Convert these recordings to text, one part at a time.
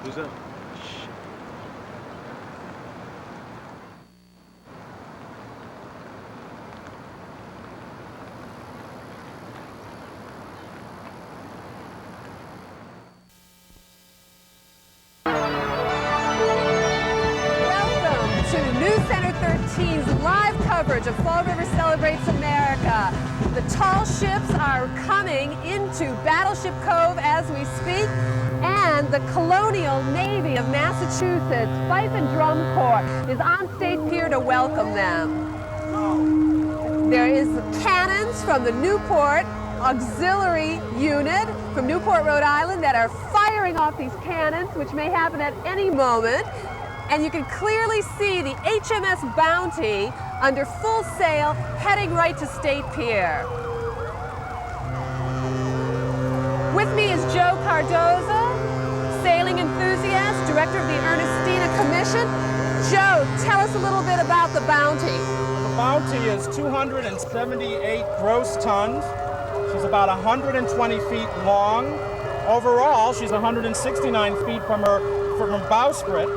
Who's that? Welcome to News Center 13's live coverage of Fall River Celebrates America. The tall ships are coming into Battleship Cove as we speak, and the Colonial Navy of Massachusetts Fife and Drum Corps is on State Pier to welcome them. There is cannons from the Newport Auxiliary Unit from Newport, Rhode Island that are firing off these cannons, which may happen at any moment. And you can clearly see the HMS Bounty under full sail heading right to State Pier. With me is Joe Cardoza, sailing enthusiast, director of the Ernestina Commission. Joe, tell us a little bit about the Bounty. The Bounty is 278 gross tons. She's about 120 feet long. Overall, she's 169 feet from her bowsprit.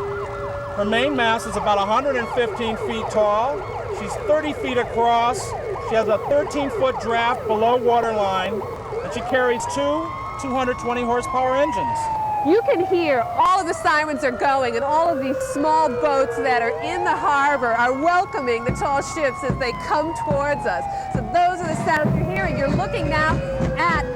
Her main mast is about 115 feet tall. She's 30 feet across. She has a 13-foot draft below waterline, and she carries two 220 horsepower engines. You can hear all of the sirens are going, and all of these small boats that are in the harbor are welcoming the tall ships as they come towards us. So those are the sounds you're hearing. You're looking now at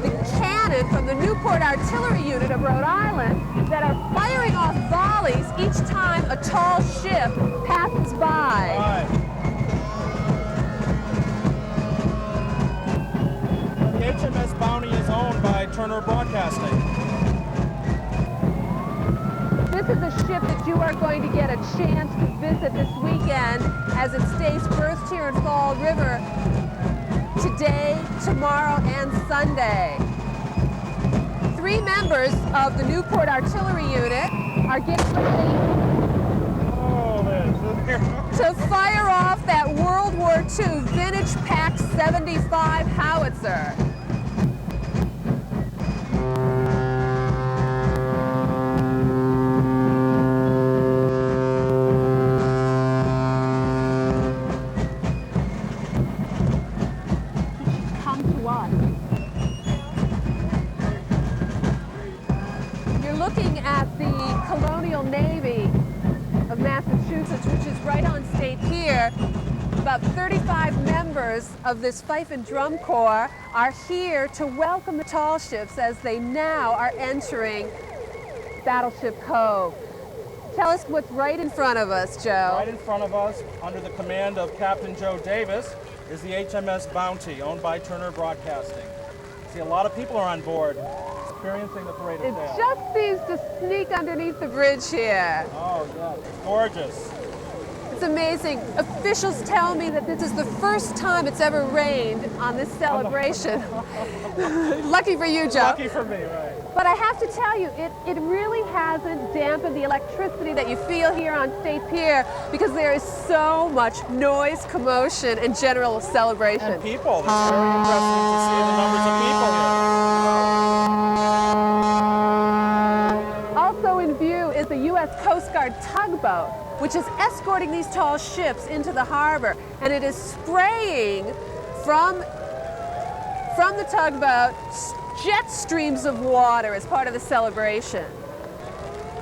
the cannon from the Newport Artillery Unit of Rhode Island that are firing off volleys each time a tall ship passes by. Right. The HMS Bounty is owned by Turner Broadcasting. This is a ship that you are going to get a chance to visit this weekend as it stays berthed here in Fall River today, tomorrow, and Sunday. 3 members of the Newport Artillery Unit are getting ready to fire off that World War II vintage Pack 75 howitzer. Looking at the Colonial Navy of Massachusetts, which is right on State Pier. About 35 members of this Fife and Drum Corps are here to welcome the tall ships as they now are entering Battleship Cove. Tell us what's right in front of us, Joe. Right in front of us, under the command of Captain Joe Davis, is the HMS Bounty, owned by Turner Broadcasting. See, a lot of people are on board, experiencing the parade of It sail. just seems to sneak underneath the bridge here. Oh, yeah, it's gorgeous. It's amazing. Officials tell me that this is the first time it's ever rained on this celebration. Lucky for you, Joe. Lucky for me, right. But I have to tell you, it really hasn't dampened the electricity that you feel here on State Pier because there is so much noise, commotion, and general celebration. And people. It's very impressive to see the numbers of people here. Also in view is the U.S. Coast Guard tugboat, which is escorting these tall ships into the harbor, and it is spraying from the tugboat jet streams of water as part of the celebration.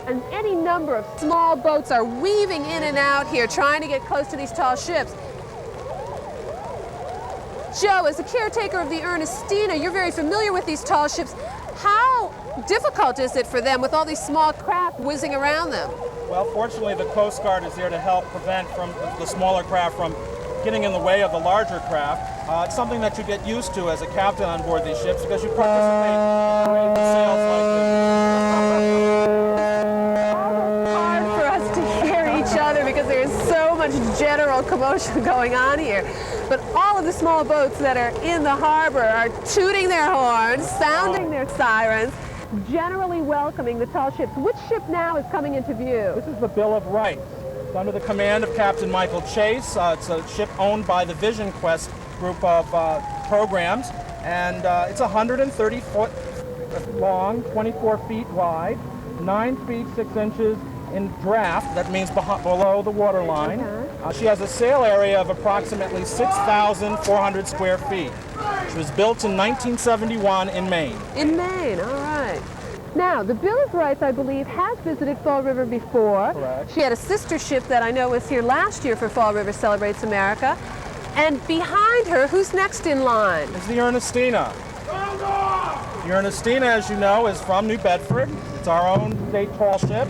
And any number of small boats are weaving in and out here trying to get close to these tall ships. Joe, as the caretaker of the Ernestina, you're very familiar with these tall ships. How difficult is it for them with all these small craft whizzing around them? Well, fortunately, the Coast Guard is there to help prevent from the smaller craft from getting in the way of the larger craft. It's something that you get used to as a captain on board these ships because you participate in parades and sails like this. Almost hard for us to hear each other because there is so much general commotion going on here. But all of the small boats that are in the harbor are tooting their horns, sounding their sirens, generally welcoming the tall ships. Which ship now is coming into view? This is the Bill of Rights. It's under the command of Captain Michael Chase. It's a ship owned by the Vision Quest group of programs, and it's 130 foot long, 24 feet wide. 9 feet 6 inches in draft. That means below the water line. She has a sail area of approximately 6,400 square feet. She was built in 1971 in Maine. In Maine, all right. Now, the Bill of Rights, I believe, has visited Fall River before. Correct. She had a sister ship that I know was here last year for Fall River Celebrates America. And behind her, who's next in line? It's the Ernestina. The Ernestina, as you know, is from New Bedford. It's our own state tall ship,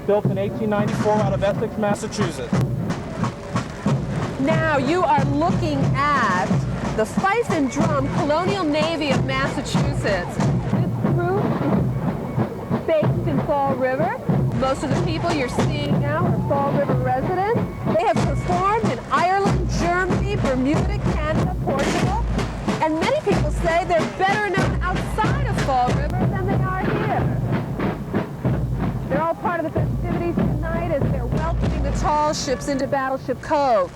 built in 1894 out of Essex, Massachusetts. Now, you are looking at the Fife and Drum Colonial Navy of Massachusetts. This crew is based in Fall River. Most of the people you're seeing now are Fall River residents. They have performed in Ireland, Germany, Bermuda, Canada, Portugal, and many people say they're better known outside of Fall River than they are here. They're all part of the festivities tonight as they're welcoming the tall ships into Battleship Cove.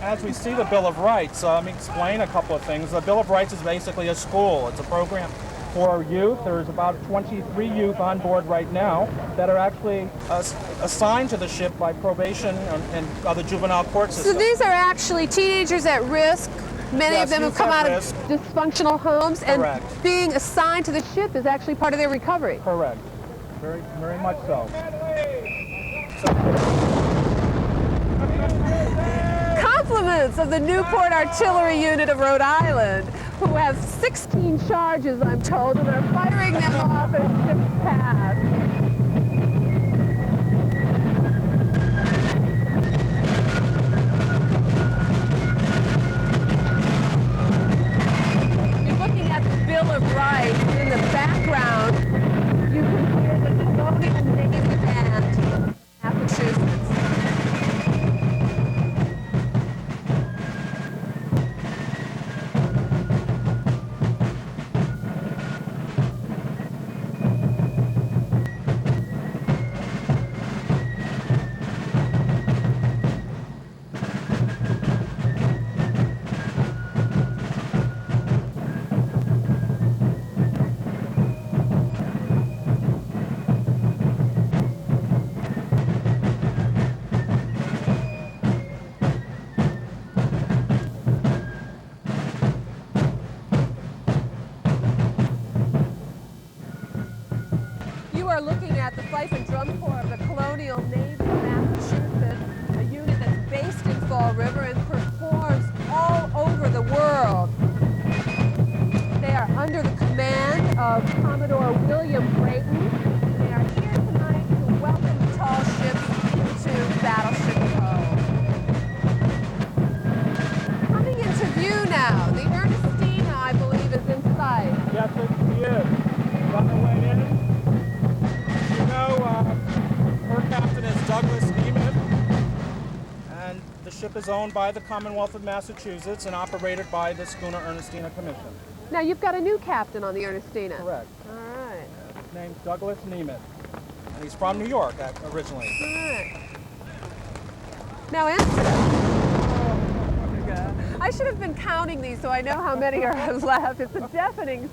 As we see the Bill of Rights, let me explain a couple of things. The Bill of Rights is basically a school. It's a program for youth. There's about 23 youth on board right now that are actually assigned to the ship by probation and other juvenile court systems. So these are actually teenagers at risk. Many of them have come out of dysfunctional homes, and Correct. Being assigned to the ship is actually part of their recovery. Correct. Very, very much so. Compliments of the Newport Artillery Unit of Rhode Island, who have 16 charges, I'm told, and are firing them off as ships pass. You're looking at the Bill of Rights. In the background, you can hear the Colonial Navy Band, Massachusetts. You are looking at the Fife and Drum Corps of the Colonial Navy of Massachusetts, a unit that's based in Fall River and performs all over the world. They are under the command of Commodore William Brayton. They are here tonight to welcome the tall ships into Battleship Cove. Coming into view now, the Ernestina, I believe, is in sight. Yes, she is. She's on her way in. Her captain is Douglas Nemeth, and the ship is owned by the Commonwealth of Massachusetts and operated by the Schooner Ernestina Commission. Now you've got a new captain on the Ernestina. Correct. All right. His name's Douglas Nemeth, and he's from New York originally. All right. Now answer. I should have been counting these so I know how many are left. It's a deafening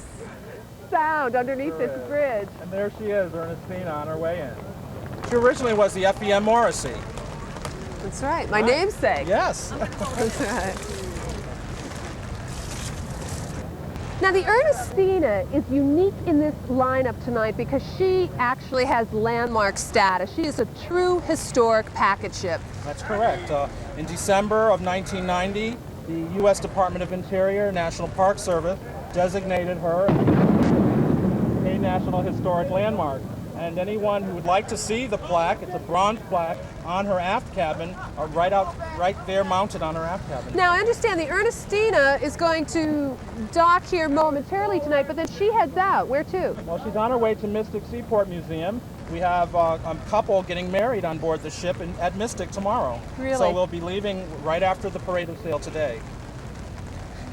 sound underneath this bridge. And there she is, Ernestina, on her way in. She originally was the FEM Morrissey. That's right, my namesake. Yes. That's right. Now the Ernestina is unique in this lineup tonight because she actually has landmark status. She is a true historic packet ship. That's correct. In December of 1990, the U.S. Department of Interior, National Park Service, designated her a National Historic Landmark. And anyone who would like to see the plaque, it's a bronze plaque on her aft cabin, right there mounted on her aft cabin. Now I understand the Ernestina is going to dock here momentarily tonight, but then she heads out. Where to? Well, she's on her way to Mystic Seaport Museum. We have a couple getting married on board the ship at Mystic tomorrow. Really? So we'll be leaving right after the parade of sail today.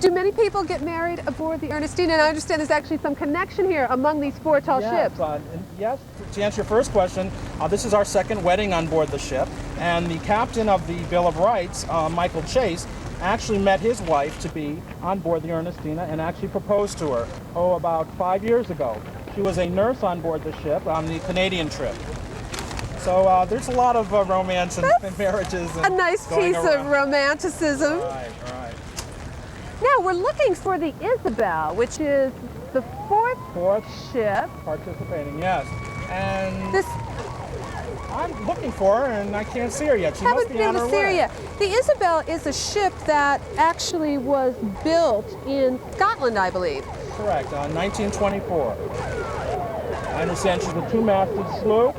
Do many people get married aboard the Ernestina? And I understand there's actually some connection here among these four tall ships. Yes, to answer your first question, this is our second wedding on board the ship, and the captain of the Bill of Rights, Michael Chase, actually met his wife to be on board the Ernestina and actually proposed to her, about 5 years ago. She was a nurse on board the ship on the Canadian trip. So there's a lot of romance and marriages. And a nice piece of romanticism. Right. Now we're looking for the Isabel, which is the fourth ship Participating, yes. And this I'm looking for her, and I can't see her yet. She must haven't be been on able her to see her way. yet. The Isabel is a ship that actually was built in Scotland, I believe. Correct, 1924. I understand she's a two-masted sloop.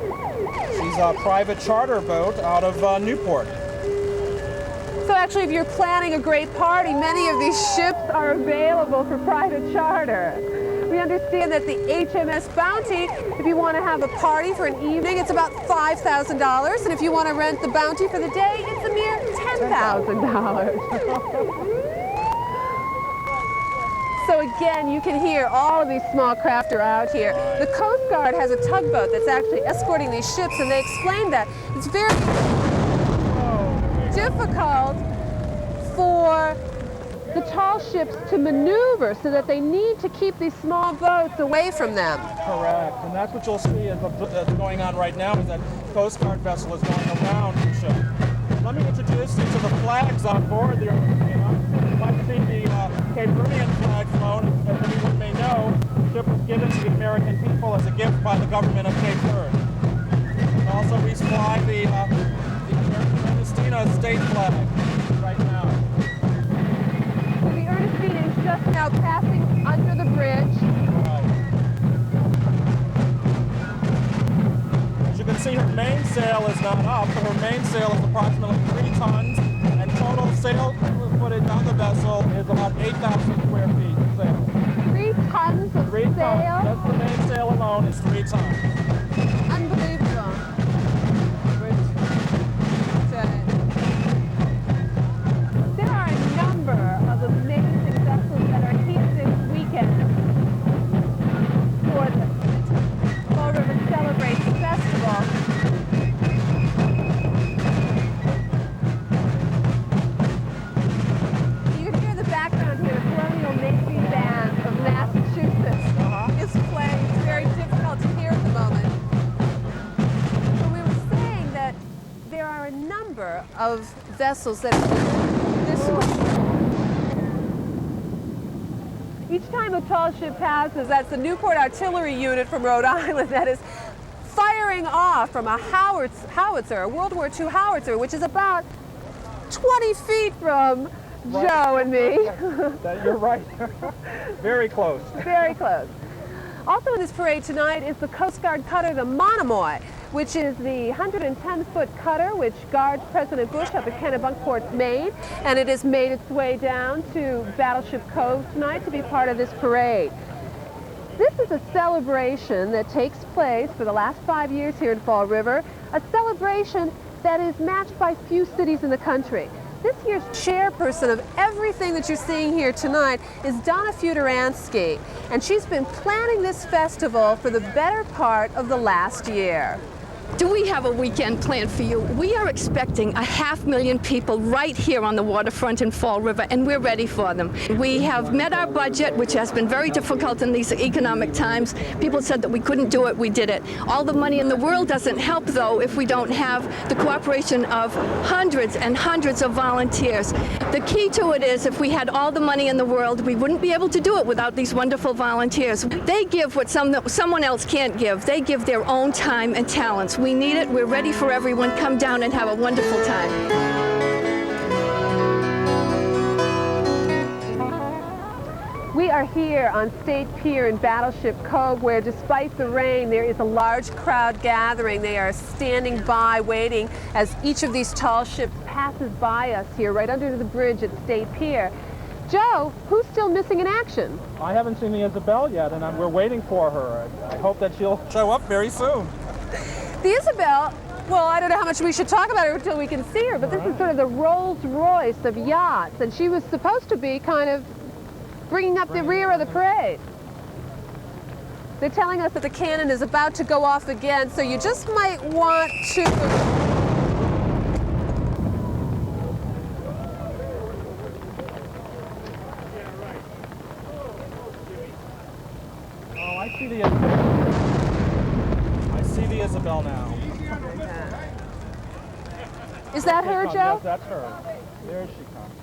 She's a private charter boat out of Newport. So actually, if you're planning a great party, many of these ships are available for private charter. We understand that the HMS Bounty, if you want to have a party for an evening, it's about $5,000. And if you want to rent the Bounty for the day, it's a mere $10,000. So again, you can hear all of these small craft are out here. The Coast Guard has a tugboat that's actually escorting these ships, and they explain that it's very difficult for the tall ships to maneuver, so that they need to keep these small boats away from them. Correct, and that's what you'll see that's going on right now, is that Coast Guard vessel is going around the ship. Let me introduce you to the flags on board there. You might see the Cape Verdean flag flown. As anyone may know, the ship was given to the American people as a gift by the government of Cape Verde. And also we fly the American Ernestina state flag right now. The Ernestina is just now passing under the bridge. Right. As you can see, her mainsail is not up. Her mainsail is approximately 3 tons, and total sail footage on the vessel is about 8,000 square feet of sail. 3 tons of 3 sail. tons. Just the mainsail alone is 3 tons. Unbelievable. There are a number of amazing vessels that are here this weekend for the Fall River Celebrates Festival. You can hear the background here, the Colonial Navy of Massachusetts is playing. It's very difficult to hear at the moment. But we were saying that there are a number of vessels that are this way. Each time a tall ship passes, that's the Newport Artillery Unit from Rhode Island that is firing off from a howitzer, a World War II howitzer, which is about 20 feet from Joe and me. You're right. Very close. Very close. Also in this parade tonight is the Coast Guard cutter, the Monomoy, which is the 110-foot cutter which guards President Bush up at Kennebunkport, Maine, and it has made its way down to Battleship Cove tonight to be part of this parade. This is a celebration that takes place for the last 5 years here in Fall River, a celebration that is matched by few cities in the country. This year's chairperson of everything that you're seeing here tonight is Donna Futuransky, and she's been planning this festival for the better part of the last year. Do we have a weekend planned for you? We are expecting 500,000 people right here on the waterfront in Fall River, and we're ready for them. We have met our budget, which has been very difficult in these economic times. People said that we couldn't do it, we did it. All the money in the world doesn't help, though, if we don't have the cooperation of hundreds and hundreds of volunteers. The key to it is, if we had all the money in the world, we wouldn't be able to do it without these wonderful volunteers. They give what someone else can't give. They give their own time and talents. We need it. We're ready for everyone. Come down and have a wonderful time. We are here on State Pier in Battleship Cove, where despite the rain, there is a large crowd gathering. They are standing by, waiting as each of these tall ships passes by us here, right under the bridge at State Pier. Joe, who's still missing in action? I haven't seen the Isabel yet, and we're waiting for her. I hope that she'll show up very soon. The Isabel, well, I don't know how much we should talk about her until we can see her, but this is sort of the Rolls Royce of yachts, and she was supposed to be kind of bringing up the rear of the parade. They're telling us that the cannon is about to go off again, so you just might want to... Oh, I see the Isabel. Isabel now. Is that her, Joe? Yes, that's her. There she comes.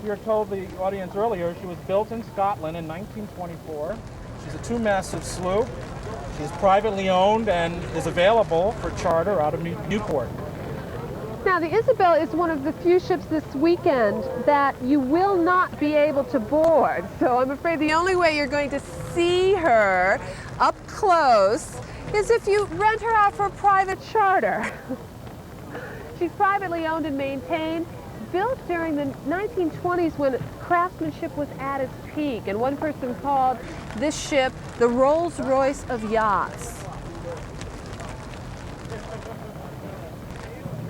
You were told the audience earlier she was built in Scotland in 1924. She's a two-masted sloop. She's privately owned and is available for charter out of Newport. Now, the Isabel is one of the few ships this weekend that you will not be able to board. So I'm afraid the only way you're going to see her up close is if you rent her out for a private charter. She's privately owned and maintained, built during the 1920s when craftsmanship was at its peak, and one person called this ship the Rolls-Royce of yachts.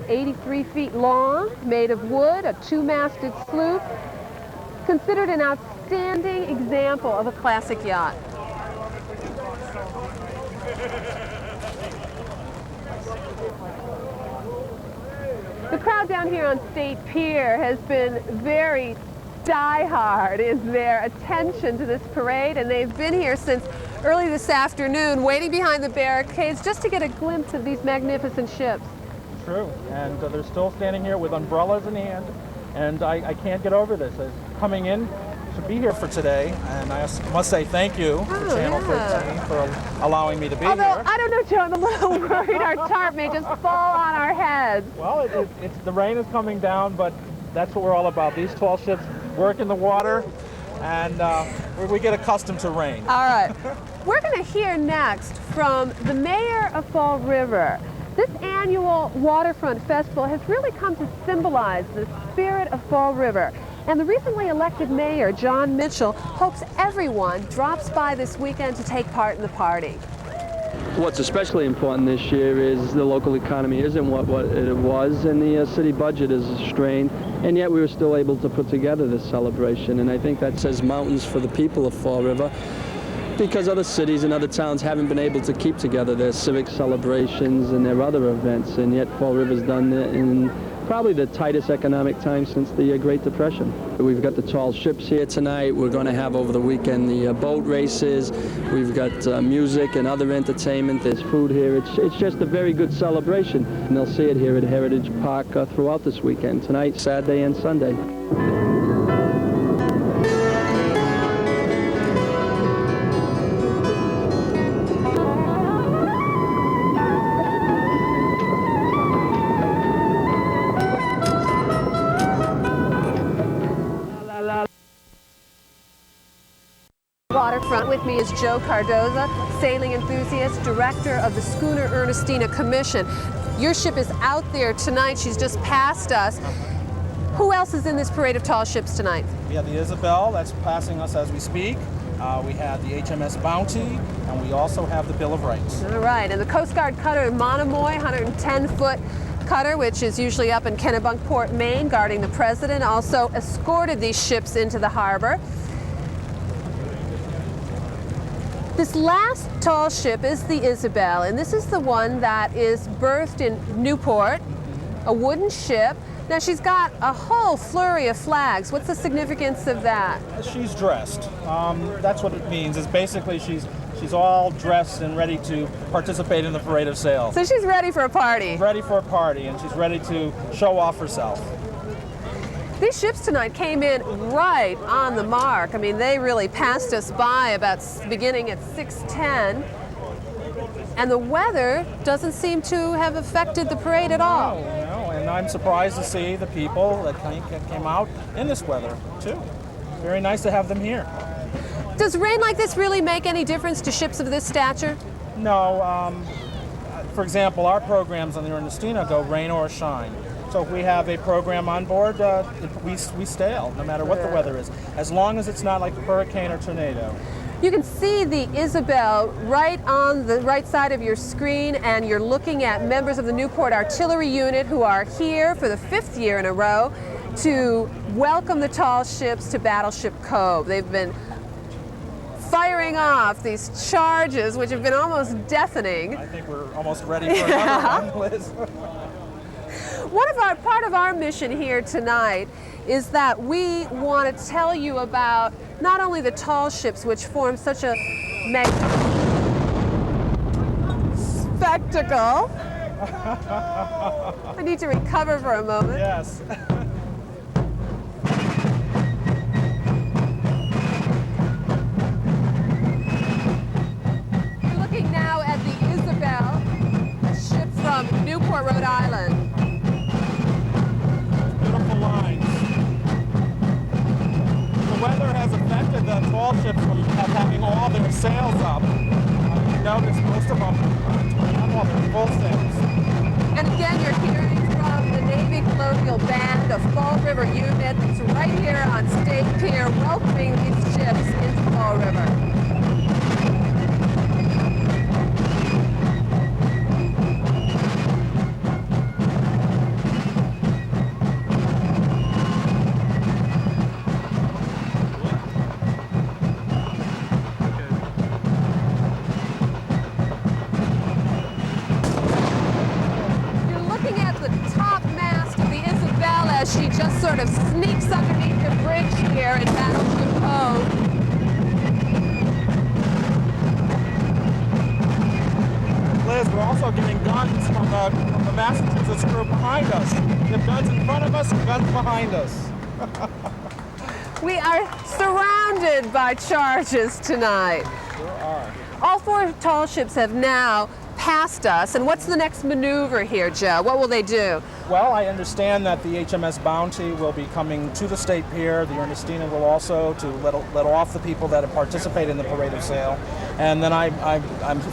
83 feet long, made of wood, a two-masted sloop, considered an outstanding example of a classic yacht. The crowd down here on State Pier has been very die-hard in their attention to this parade, and they've been here since early this afternoon, waiting behind the barricades just to get a glimpse of these magnificent ships. True, and they're still standing here with umbrellas in hand, and I can't get over this. Coming in to be here for today, and I must say thank you to Channel 13 for allowing me to be Although, here. I don't know, Joe, I'm a little worried our tarp may just fall on our heads. Well, the rain is coming down, but that's what we're all about. These tall ships work in the water, and we get accustomed to rain. All right. We're going to hear next from the mayor of Fall River. This annual waterfront festival has really come to symbolize the spirit of Fall River. And the recently elected mayor, John Mitchell, hopes everyone drops by this weekend to take part in the party. What's especially important this year is the local economy isn't what it was, and the city budget is strained, and yet we were still able to put together this celebration. And I think that says mountains for the people of Fall River, because other cities and other towns haven't been able to keep together their civic celebrations and their other events, and yet Fall River's done it in probably the tightest economic time since the Great Depression. We've got the tall ships here tonight. We're going to have over the weekend the boat races. We've got music and other entertainment. There's food here. It's just a very good celebration, and they'll see it here at Heritage Park throughout this weekend, tonight, Saturday, and Sunday. Waterfront with me is Joe Cardoza, sailing enthusiast, director of the Schooner Ernestina Commission. Your ship is out there tonight. She's just passed us. Who else is in this parade of tall ships tonight? We have the Isabel that's passing us as we speak. We have the HMS Bounty, and we also have the Bill of Rights. All right, and the Coast Guard cutter Monomoy, 110-foot cutter, which is usually up in Kennebunkport, Maine, guarding the president, also escorted these ships into the harbor. This last tall ship is the Isabel, and this is the one that is berthed in Newport, a wooden ship. Now she's got a whole flurry of flags. What's the significance of that? She's dressed. That's what it means, is basically she's all dressed and ready to participate in the parade of sails. So she's ready for a party. Ready for a party, and she's ready to show off herself. These ships tonight came in right on the mark. I mean, they really passed us by about beginning at 6:10. And the weather doesn't seem to have affected the parade at all. No, and I'm surprised to see the people that came out in this weather, too. Very nice to have them here. Does rain like this really make any difference to ships of this stature? No. For example, our programs on the Ernestina go rain or shine. So if we have a program on board, we sail, no matter what the weather is, as long as it's not like a hurricane or tornado. You can see the Isabel right on the right side of your screen, and you're looking at members of the Newport Artillery Unit who are here for the 5th year in a row to welcome the tall ships to Battleship Cove. They've been firing off these charges, which have been almost deafening. I think we're almost ready for another one, Liz. Part of our mission here tonight is that we want to tell you about not only the tall ships, which form such a spectacle. I need to recover for a moment. Yes. We're looking now at the Isabel, a ship from Newport, Rhode Island. Beautiful lines. The weather has affected the tall ships from having all their sails up. You notice most of them have all their full sails. And again, you're hearing from the Navy Colonial Band of Fall River Unit. It's right here on State Pier, welcoming these ships into Fall River. She just sort of sneaks underneath the bridge here in Battleship Cove. Liz, we're also getting guns from the Massachusetts group behind us. We have guns in front of us and guns behind us. We are surrounded by charges tonight. Sure are. All four tall ships have now passed us. And what's the next maneuver here, Joe? What will they do? Well, I understand that the HMS Bounty will be coming to the State Pier. The Ernestina will also, to let off the people that have participated in the Parade of Sail. And then I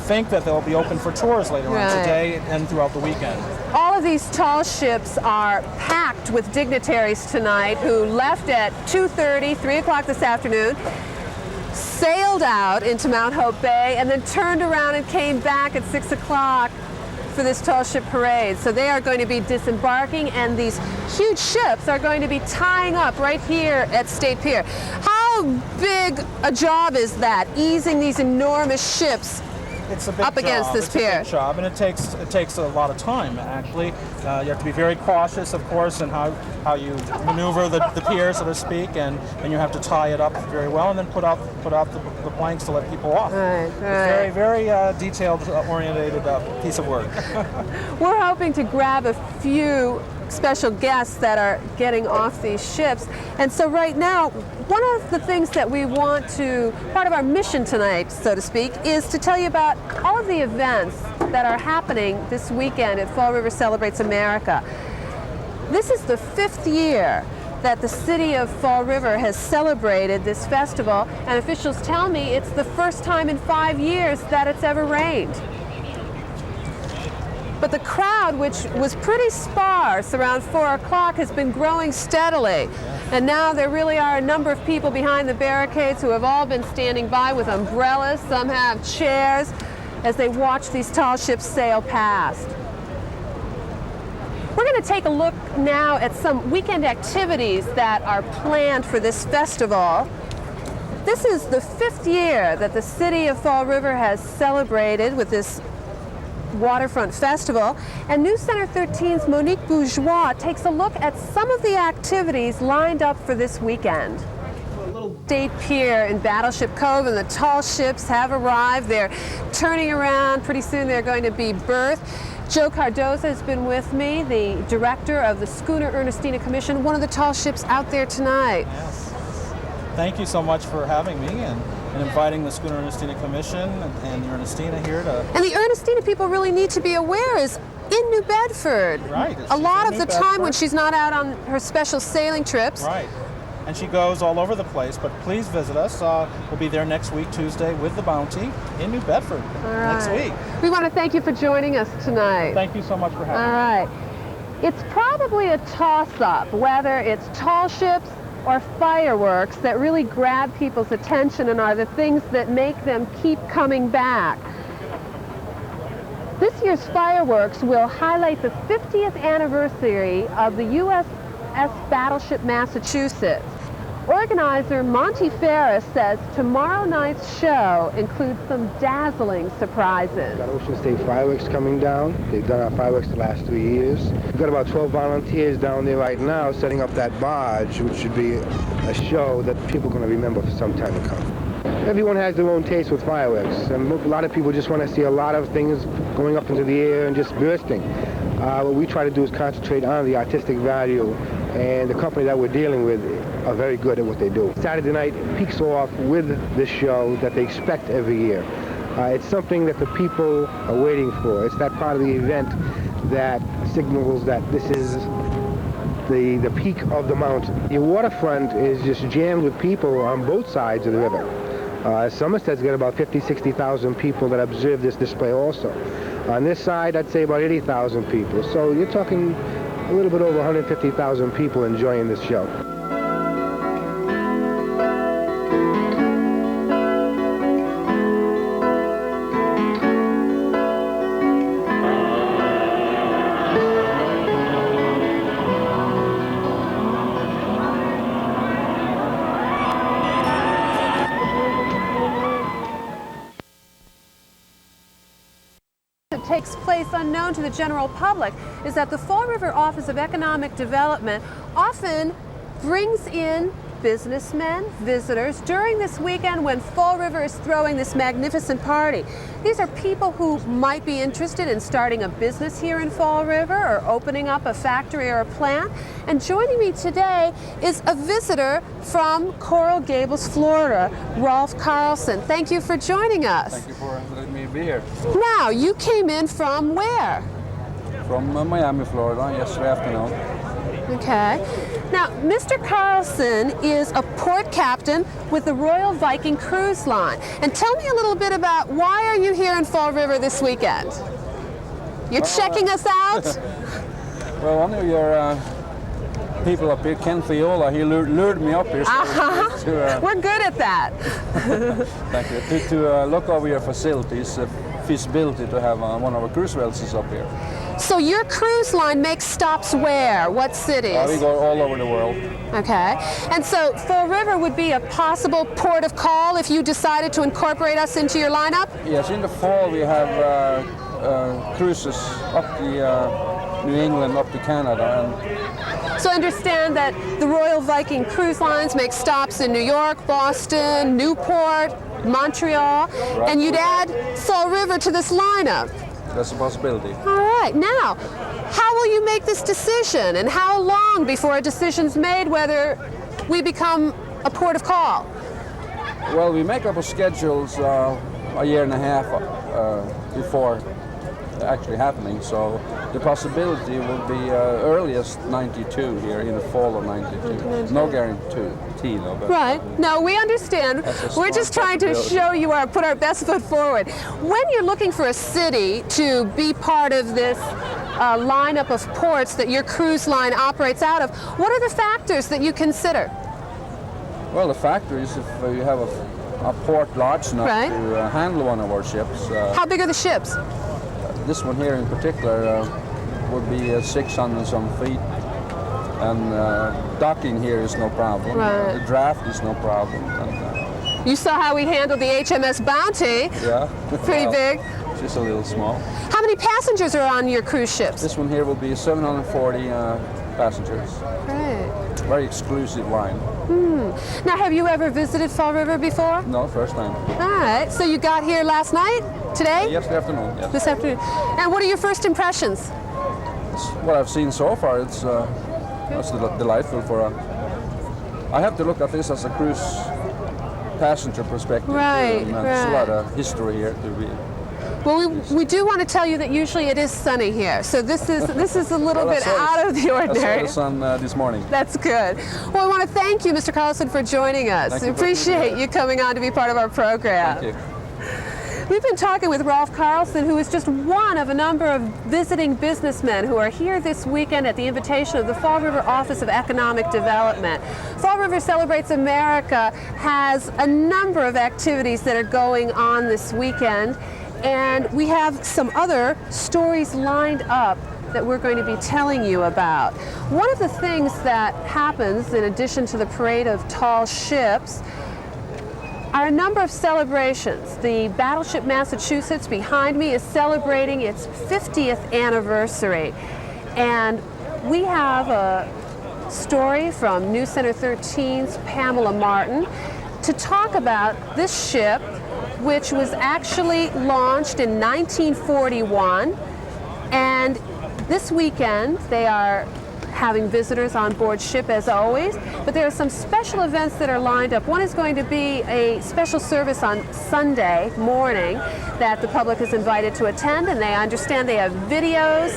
think that they'll be open for tours later on today and throughout the weekend. All of these tall ships are packed with dignitaries tonight who left at 2:30, 3 o'clock this afternoon, sailed out into Mount Hope Bay, and then turned around and came back at 6 o'clock for this tall ship parade. So they are going to be disembarking, and these huge ships are going to be tying up right here at State Pier. How big a job is that, easing these enormous ships It's a big up against this pier? It's a big job, and it takes a lot of time, actually. You have to be very cautious, of course, in how you maneuver the pier, so to speak, and you have to tie it up very well, and then put out the planks to let people off. Right. It's very, very detailed, oriented piece of work. We're hoping to grab a few special guests that are getting off these ships. And so right now, one of the things that we want to, part of our mission tonight, so to speak, is to tell you about all of the events that are happening this weekend at Fall River Celebrates America. This is the 5th year that the city of Fall River has celebrated this festival, and officials tell me it's the first time in 5 years that it's ever rained. But the crowd, which was pretty sparse around 4 o'clock, has been growing steadily. And now there really are a number of people behind the barricades who have all been standing by with umbrellas. Some have chairs as they watch these tall ships sail past. We're going to take a look now at some weekend activities that are planned for this festival. This is the 5th year that the city of Fall River has celebrated with this Waterfront Festival, and News Center 13's Monique Bourgeois takes a look at some of the activities lined up for this weekend. State Pier in Battleship Cove, and the tall ships have arrived. They're turning around. Pretty soon they're going to be berthed. Joe Cardoza has been with me, the director of the Schooner Ernestina Commission, one of the tall ships out there tonight. Yes. Thank you so much for having me and inviting the Schooner Ernestina Commission and the Ernestina here to... And the Ernestina people really need to be aware is in New Bedford. Right. A lot of the time when she's not out on her special sailing trips. Right. And she goes all over the place, but please visit us. We'll be there next week, Tuesday, with the Bounty in New Bedford next week. We want to thank you for joining us tonight. Thank you so much for having me. All right. It's probably a toss-up, whether it's tall ships or fireworks that really grab people's attention and are the things that make them keep coming back. This year's fireworks will highlight the 50th anniversary of the USS Battleship Massachusetts. Organizer Monty Ferris says tomorrow night's show includes some dazzling surprises. We've got Ocean State fireworks coming down. They've done our fireworks the last 3 years. We've got about 12 volunteers down there right now setting up that barge, which should be a show that people are going to remember for some time to come. Everyone has their own taste with fireworks, and a lot of people just want to see a lot of things going up into the air and just bursting. What we try to do is concentrate on the artistic value, and the company that we're dealing with are very good at what they do. Saturday night peaks off with this show that they expect every year. It's something that the people are waiting for. It's that part of the event that signals that this is the peak of the mountain. The waterfront is just jammed with people on both sides of the river. Somerset's got about 60,000 people that observe this display also. On this side, I'd say about 80,000 people. So you're talking a little bit over 150,000 people enjoying this show. Takes place unknown to the general public is that the Fall River Office of Economic Development often brings in businessmen, visitors, during this weekend when Fall River is throwing this magnificent party. These are people who might be interested in starting a business here in Fall River or opening up a factory or a plant. And joining me today is a visitor from Coral Gables, Florida, Rolf Carlson. Thank you for joining us. Thank you for letting me be here. Now, you came in from where? From Miami, Florida, yesterday afternoon. Okay. Now, Mr. Carlson is a port captain with the Royal Viking Cruise Line. And tell me a little bit about why are you here in Fall River this weekend? You're checking us out? Well, one of your people up here, Ken Fiola, he lured me up here. So We're good at that. Thank you. To look over your facilities, feasibility to have one of our cruise vessels up here. So your cruise line makes stops where? What cities? We go all over the world. Okay. And so Fall River would be a possible port of call if you decided to incorporate us into your lineup? Yes, in the fall we have cruises up the New England, up to Canada. So understand that the Royal Viking Cruise Lines make stops in New York, Boston, Newport, Montreal, right. And you'd add Fall River to this lineup. That's a possibility. All right. Now, how will you make this decision, and how long before a decision's made whether we become a port of call? Well, we make up our schedules a year and a half before actually happening, so the possibility will be earliest 92 here in the fall of 92. No guarantee though. But right. No, we understand. We're just trying to show you put our best foot forward. When you're looking for a city to be part of this lineup of ports that your cruise line operates out of, what are the factors that you consider? Well, the factor is if you have a port large enough right. to handle one of our ships. How big are the ships? This one here in particular would be 600 some feet, and docking here is no problem. Right. The draft is no problem. And, you saw how we handled the HMS Bounty. Yeah. Pretty well, big. Just a little small. How many passengers are on your cruise ships? This one here will be 740 passengers. Great. Very exclusive line. Now, have you ever visited Fall River before? No, first time. All right. So you got here last night? Today? Yesterday afternoon, yes. This afternoon. And what are your first impressions? What I've seen so far, it's delightful for I have to look at this as a cruise passenger perspective. Right, too, and right. There's a lot of history here to be. Well, we do want to tell you that usually it is sunny here, so this is a little bit out of the ordinary. I saw the sun this morning. That's good. Well, I want to thank you, Mr. Carlson, for joining us. Thank We you for appreciate being you coming on to be part of our program. Thank you. We've been talking with Rolf Carlson, who is just one of a number of visiting businessmen who are here this weekend at the invitation of the Fall River Office of Economic Development. Fall River Celebrates America has a number of activities that are going on this weekend, and we have some other stories lined up that we're going to be telling you about. One of the things that happens in addition to the parade of tall ships are a number of celebrations. The battleship Massachusetts behind me is celebrating its 50th anniversary. And we have a story from News Center 13's Pamela Martin to talk about this ship, which was actually launched in 1941. And this weekend they are having visitors on board ship as always, but there are some special events that are lined up. One is going to be a special service on Sunday morning that the public is invited to attend, and they understand they have videos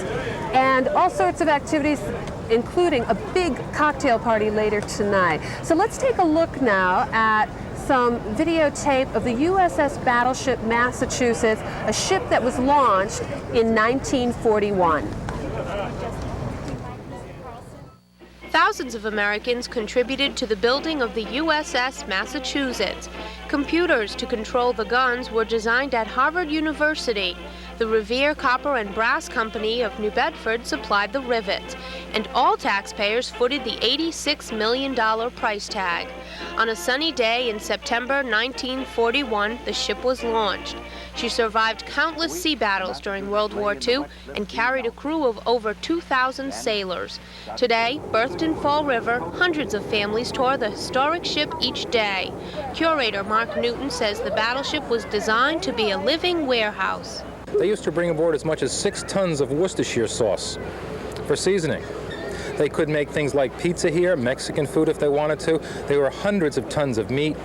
and all sorts of activities, including a big cocktail party later tonight. So let's take a look now at some videotape of the USS Battleship Massachusetts, a ship that was launched in 1941. Thousands of Americans contributed to the building of the USS Massachusetts. Computers to control the guns were designed at Harvard University. The Revere Copper and Brass Company of New Bedford supplied the rivets, and all taxpayers footed the $86 million price tag. On a sunny day in September 1941, the ship was launched. She survived countless sea battles during World War II and carried a crew of over 2,000 sailors. Today, berthed in Fall River, hundreds of families tour the historic ship each day. Curator Mark Newton says the battleship was designed to be a living warehouse. They used to bring aboard as much as 6 tons of Worcestershire sauce for seasoning. They could make things like pizza here, Mexican food if they wanted to. There were hundreds of tons of meat,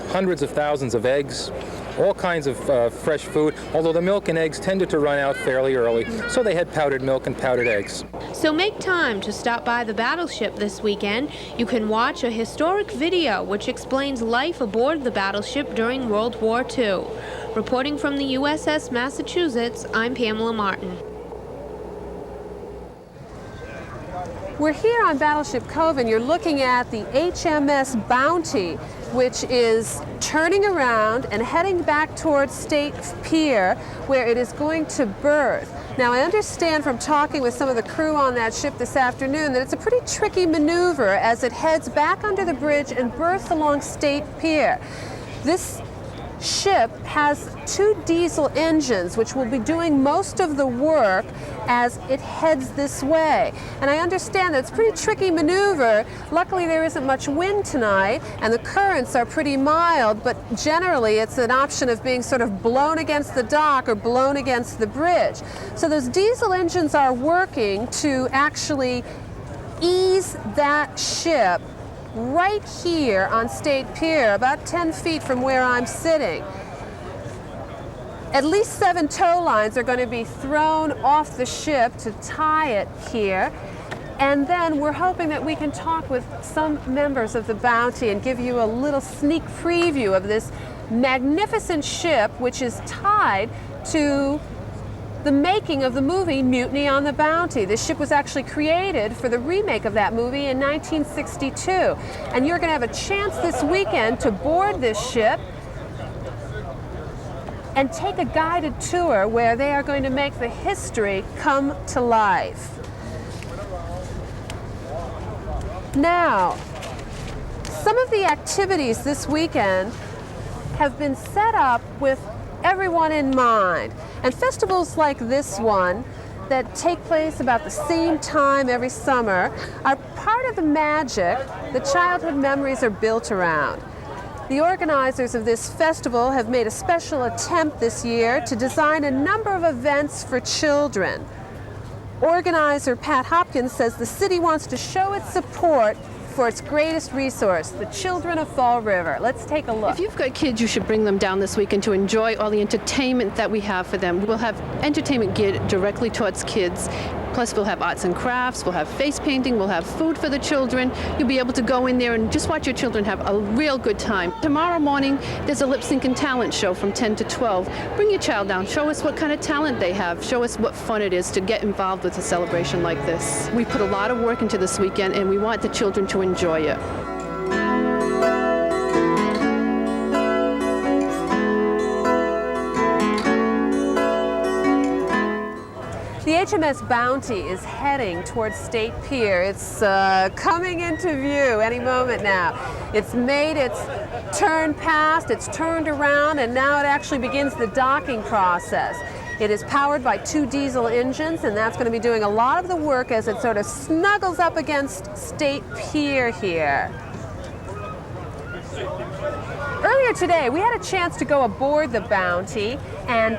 hundreds of thousands of eggs, all kinds of fresh food, although the milk and eggs tended to run out fairly early, so they had powdered milk and powdered eggs. So make time to stop by the battleship this weekend. You can watch a historic video which explains life aboard the battleship during World War II. Reporting from the USS Massachusetts, I'm Pamela Martin. We're here on Battleship Cove, and you're looking at the HMS Bounty, which is turning around and heading back towards State Pier, where it is going to berth. Now, I understand from talking with some of the crew on that ship this afternoon that it's a pretty tricky maneuver as it heads back under the bridge and berths along State Pier. This ship has 2 diesel engines which will be doing most of the work as it heads this way. And I understand that it's a pretty tricky maneuver. Luckily there isn't much wind tonight and the currents are pretty mild, but generally it's an option of being sort of blown against the dock or blown against the bridge. So those diesel engines are working to actually ease that ship right here on State Pier, about 10 feet from where I'm sitting. At least 7 tow lines are going to be thrown off the ship to tie it here. And then we're hoping that we can talk with some members of the Bounty and give you a little sneak preview of this magnificent ship, which is tied to the making of the movie Mutiny on the Bounty. This ship was actually created for the remake of that movie in 1962. And you're going to have a chance this weekend to board this ship and take a guided tour where they are going to make the history come to life. Now, some of the activities this weekend have been set up with everyone in mind. And festivals like this one that take place about the same time every summer are part of the magic that childhood memories are built around. The organizers of this festival have made a special attempt this year to design a number of events for children. Organizer Pat Hopkins says the city wants to show its support for its greatest resource, the children of Fall River. Let's take a look. If you've got kids, you should bring them down this weekend to enjoy all the entertainment that we have for them. We'll have entertainment geared directly towards kids. Plus, we'll have arts and crafts, we'll have face painting, we'll have food for the children. You'll be able to go in there and just watch your children have a real good time. Tomorrow morning, there's a lip sync and talent show from 10 to 12. Bring your child down, show us what kind of talent they have, show us what fun it is to get involved with a celebration like this. We put a lot of work into this weekend and we want the children to enjoy it. The HMS Bounty is heading towards State Pier. It's coming into view any moment now. It's made its turn past, it's turned around, and now it actually begins the docking process. It is powered by 2 diesel engines, and that's going to be doing a lot of the work as it sort of snuggles up against State Pier here. Earlier today, we had a chance to go aboard the Bounty and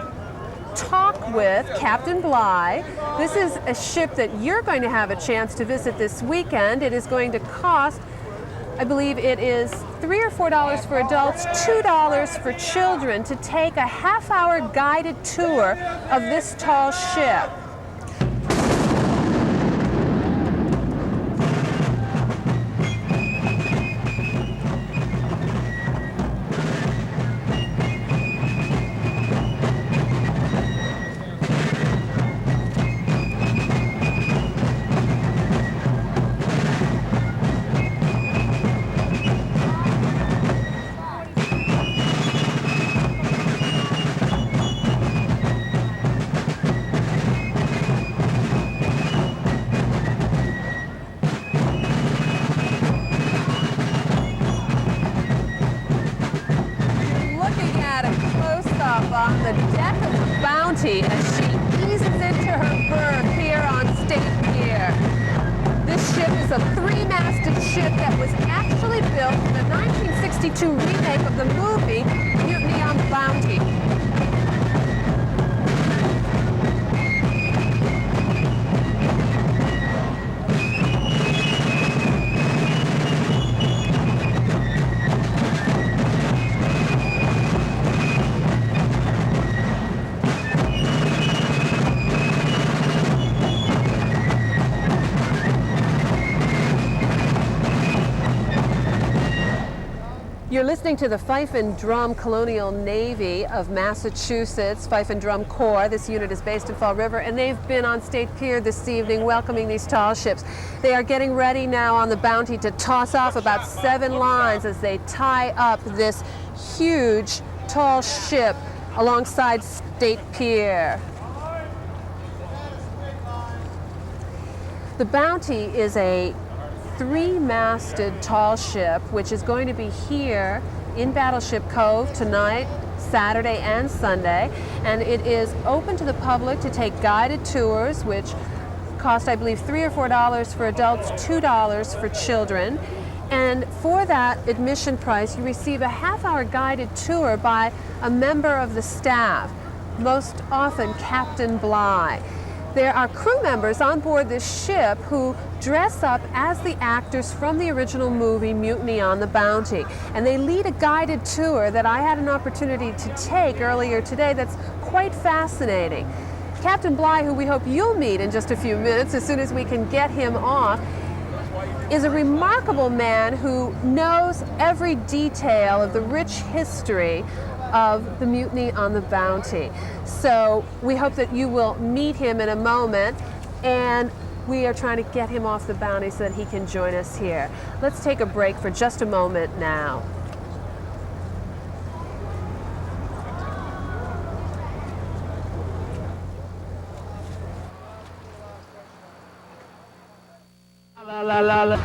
talk with Captain Bly. This is a ship that you're going to have a chance to visit this weekend. It is going to cost, I believe it is $3 or $4 for adults, $2 for children to take a half-hour guided tour of this tall ship. On the deck of the Bounty as she eases into her berth here on State Pier. This ship is a 3-masted ship that was actually built in the 1962 remake of the movie Mutiny on the Bounty. You're listening to the Fife and Drum Colonial Navy of Massachusetts, Fife and Drum Corps. This unit is based in Fall River, and they've been on State Pier this evening welcoming these tall ships. They are getting ready now on the Bounty to toss off about 7 lines as they tie up this huge, tall ship alongside State Pier. The Bounty is a 3-masted tall ship which is going to be here in Battleship Cove tonight, Saturday and Sunday, and it is open to the public to take guided tours which cost, I believe, $3 or $4 for adults, $2 for children. And for that admission price you receive a half-hour guided tour by a member of the staff, most often Captain Bly. There are crew members on board this ship who dress up as the actors from the original movie Mutiny on the Bounty, and they lead a guided tour that I had an opportunity to take earlier today that's quite fascinating. Captain Bly, who we hope you'll meet in just a few minutes as soon as we can get him off, is a remarkable man who knows every detail of the rich history of the Mutiny on the Bounty. So we hope that you will meet him in a moment, and we are trying to get him off the Bounty so that he can join us here. Let's take a break for just a moment now. La la la la.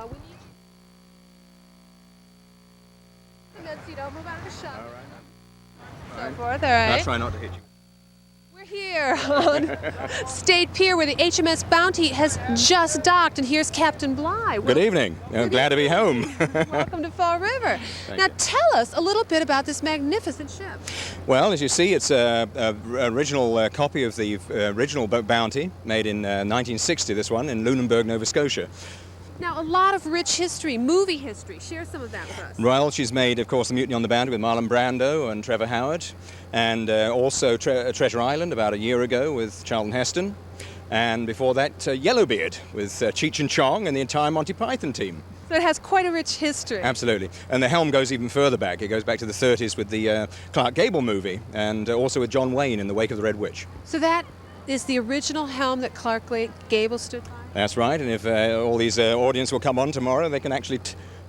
We need you. Good, so you don't move out of the shop. All right. So forth, all right. I'll try not to hit you. We're here on State Pier where the HMS Bounty has just docked, and here's Captain Bly. Good evening. I'm glad to be home. Welcome to Fall River. Now tell us a little bit about this magnificent ship. Well, as you see, it's an original copy of the original Bounty, made in 1960, this one, in Lunenburg, Nova Scotia. Now, a lot of rich history, movie history. Share some of that with us. Well, she's made, of course, The Mutiny on the Bounty with Marlon Brando and Trevor Howard, and also Treasure Island about a year ago with Charlton Heston, and before that, Yellowbeard with Cheech and Chong and the entire Monty Python team. So it has quite a rich history. Absolutely. And the helm goes even further back. It goes back to the 30s with the Clark Gable movie, and also with John Wayne in The Wake of the Red Witch. So that is the original helm that Clark Gable stood by? That's right, and if all these audience will come on tomorrow, they can actually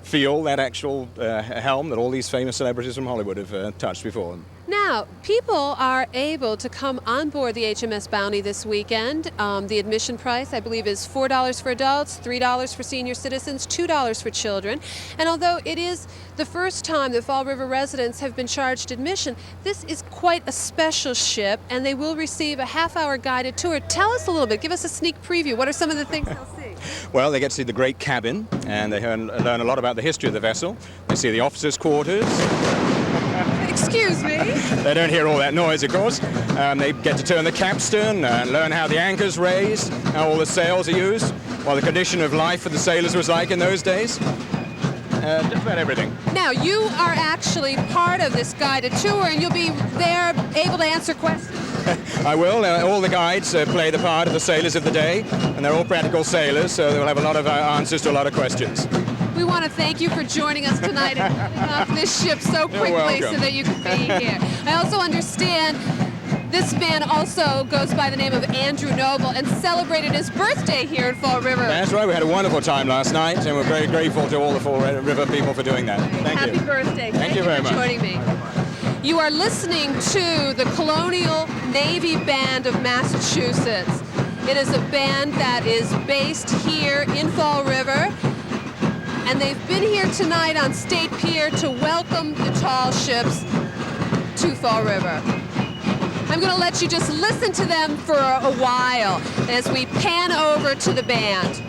feel that actual helm that all these famous celebrities from Hollywood have touched before them. Now, people are able to come on board the HMS Bounty this weekend. The admission price, I believe, is $4 for adults, $3 for senior citizens, $2 for children. And although it is the first time that Fall River residents have been charged admission, this is quite a special ship, and they will receive a half-hour guided tour. Tell us a little bit. Give us a sneak preview. What are some of the things they'll see? Well, they get to see the great cabin, and they learn a lot about the history of the vessel. They see the officers' quarters. Excuse me? They don't hear all that noise, of course. They get to turn the capstan and learn how the anchor's raised, how all the sails are used, what the condition of life for the sailors was like in those days. Just about everything. Now, you are actually part of this guided tour, and you'll be there able to answer questions. I will. All the guides play the part of the sailors of the day, and they're all practical sailors, so they'll have a lot of answers to a lot of questions. We want to thank you for joining us tonight and getting off this ship so quickly so that you can be here. I also understand this man also goes by the name of Andrew Noble and celebrated his birthday here in Fall River. That's right. We had a wonderful time last night, and we're very grateful to all the Fall River people for doing that. Thank you. Happy birthday. Thank you very much for joining me. You are listening to the Colonial Navy Band of Massachusetts. It is a band that is based here in Fall River, and they've been here tonight on State Pier to welcome the tall ships to Fall River. I'm going to let you just listen to them for a while as we pan over to the band.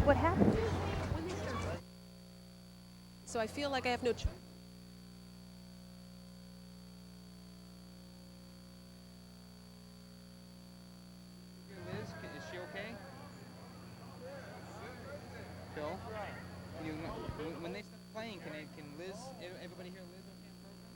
What happened? So I feel like I have no choice. Liz, is she okay? Phil? When they start playing, can Liz, everybody hear Liz okay in the program?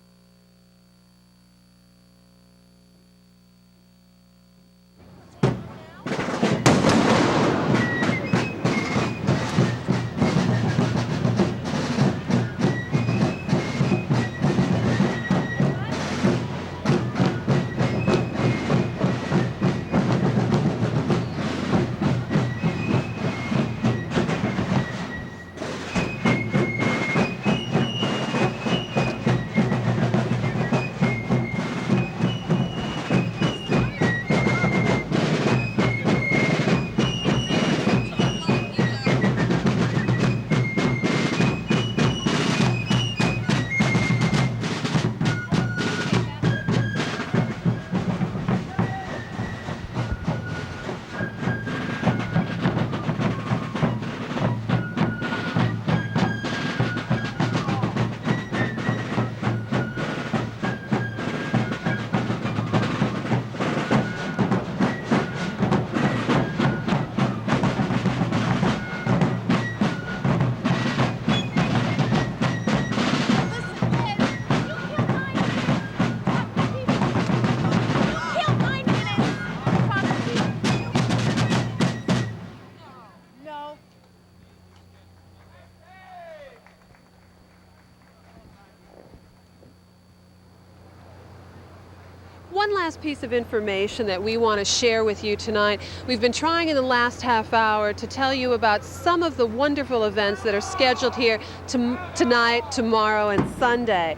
one last piece of information that we want to share with you tonight. We've been trying in the last half hour to tell you about some of the wonderful events that are scheduled here tonight, tomorrow, and Sunday.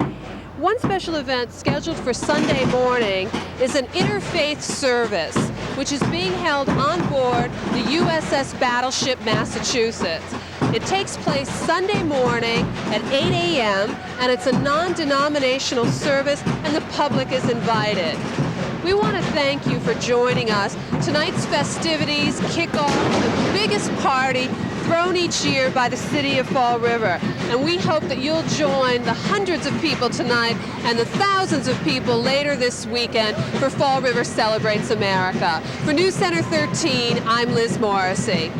One special event scheduled for Sunday morning is an interfaith service, which is being held on board the USS Battleship Massachusetts. It takes place Sunday morning at 8 a.m. and it's a non-denominational service and the public is invited. We want to thank you for joining us. Tonight's festivities kick off the biggest party thrown each year by the city of Fall River. And we hope that you'll join the hundreds of people tonight and the thousands of people later this weekend for Fall River Celebrates America. For News Center 13, I'm Liz Morrissey.